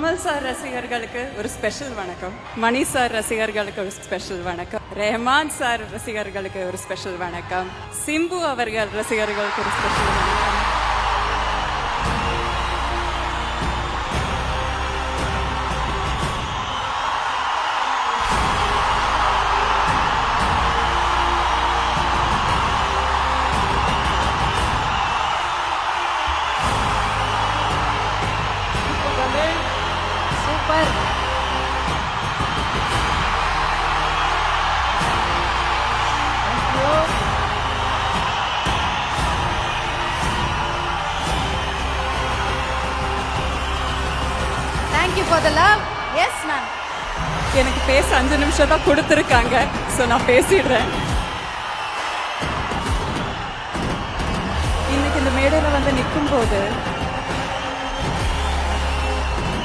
Kamal sir ரசிகர்களுக்கு ஒரு special வணக்கம். மணி சார் ரசிகர்களுக்கு ஒரு ஸ்பெஷல் வணக்கம். ரெஹ்மான் சார் ரசிகர்களுக்கு ஒரு ஸ்பெஷல் வணக்கம். சிம்பு அவர்கள் ரசிகர்களுக்கு ஒரு ஸ்பெஷல் வணக்கம். Super. Thank you for the love. Yes, ma'am. எனக்கு பேச 5 நிமிஷம் தான் கொடுத்துருக்காங்க. ஸோ நான் பேசிடுறேன். இன்னைக்கு இந்த மேடையில் வந்து நிற்கும் போது